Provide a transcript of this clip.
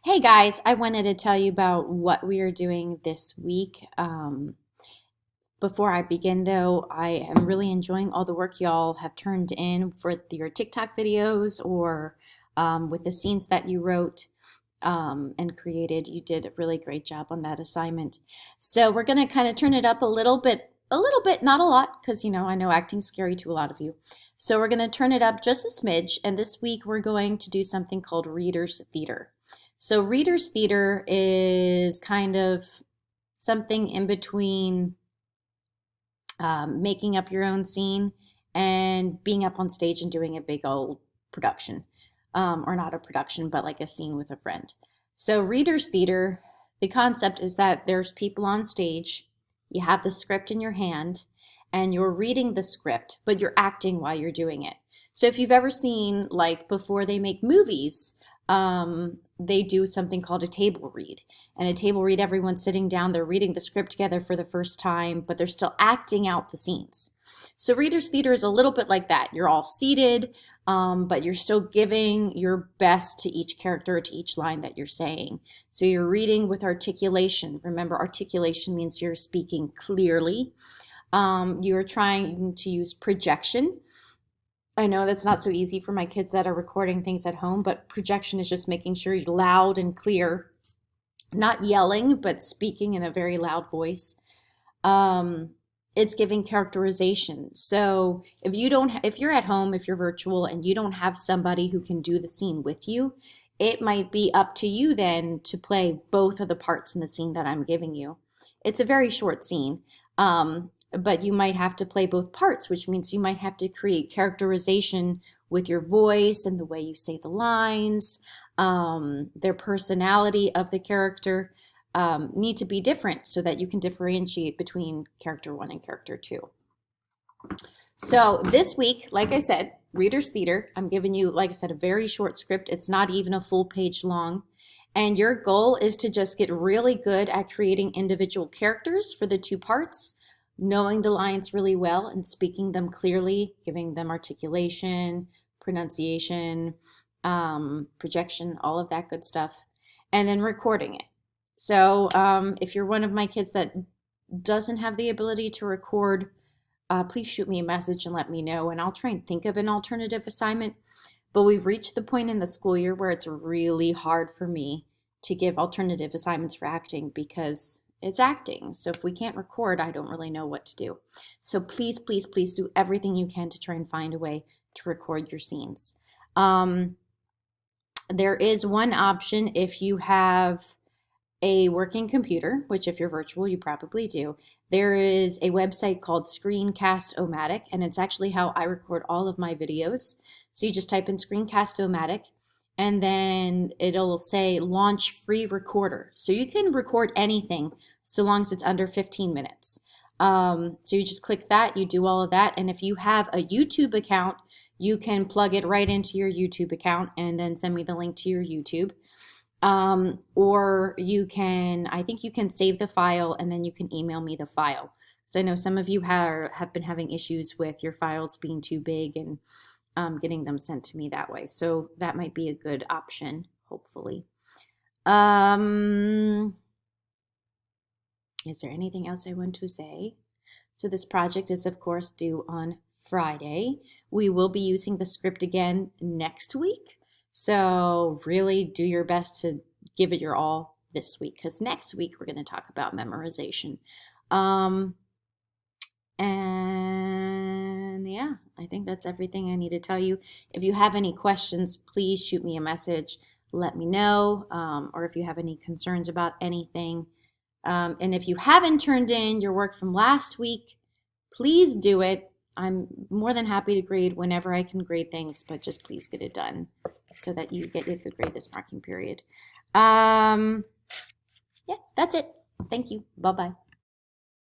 Hey guys, I wanted to tell you about what we are doing this week. Before I begin, though, I am really enjoying all the work y'all have turned in for your TikTok videos or with the scenes that you wrote and created. You did a really great job on that assignment. So we're going to kind of turn it up a little bit, not a lot, because I know acting's scary to a lot of you. So we're going to turn it up just a smidge, and this week we're going to do something called Reader's Theater. So Reader's Theater is kind of something in between making up your own scene and being up on stage and doing a big old production, or not a production, but like a scene with a friend. So, Reader's Theater, the concept is that there's people on stage, you have the script in your hand, and you're reading the script, but you're acting while you're doing it. So, if you've ever seen, like, before they make movies, they do something called a table read. And a table read, everyone's sitting down, they're reading the script together for the first time, but they're still acting out the scenes. So, Reader's Theater is a little bit like that. You're all seated, but you're still giving your best to each character, to each line that you're saying. So, you're reading with articulation. Remember, articulation means you're speaking clearly. You're trying to use projection. I know that's not so easy for my kids that are recording things at home, but projection is just making sure you're loud and clear, not yelling, but speaking in a very loud voice. Um, it's giving characterization. So if you're at home, if you're virtual and you don't have somebody who can do the scene with you, it might be up to you then to play both of the parts in the scene that I'm giving you. It's a very short scene. But you might have to play both parts, which means you might have to create characterization with your voice and the way you say the lines, their personality of the character need to be different so that you can differentiate between character one and character two. So this week, like I said, Reader's Theater, I'm giving you, like I said, a very short script. It's not even a full page long. And your goal is to just get really good at creating individual characters for the two parts, knowing the lines really well and speaking them clearly, giving them articulation, pronunciation, projection, all of that good stuff, and then recording it. So if you're one of my kids that doesn't have the ability to record, please shoot me a message and let me know, and I'll try and think of an alternative assignment. But we've reached the point in the school year where it's really hard for me to give alternative assignments for acting because it's acting. So if we can't record, I don't really know what to do. So please, please, please do everything you can to try and find a way to record your scenes. There is one option if you have a working computer, which if you're virtual, you probably do. There is a website called Screencast-O-Matic, and it's actually how I record all of my videos. So you just type in Screencast-O-Matic, and then it'll say launch free recorder. So you can record anything so long as it's under 15 minutes. So you just click that, you do all of that, and if you have a YouTube account, you can plug it right into your YouTube account and then send me the link to your YouTube. Or you can, I think you can save the file and then you can email me the file. So I know some of you have been having issues with your files being too big and getting them sent to me that way. So that might be a good option, hopefully. Is there anything else I want to say? So this project is, of course, due on Friday. We will be using the script again next week. So really do your best to give it your all this week, because next week we're going to talk about memorization. And yeah, I think that's everything I need to tell you. If you have any questions, please shoot me a message. Let me know, or if you have any concerns about anything. And if you haven't turned in your work from last week, please do it. I'm more than happy to grade whenever I can grade things, but just please get it done so that you get a good grade this marking period. Yeah, that's it. Thank you. Bye-bye.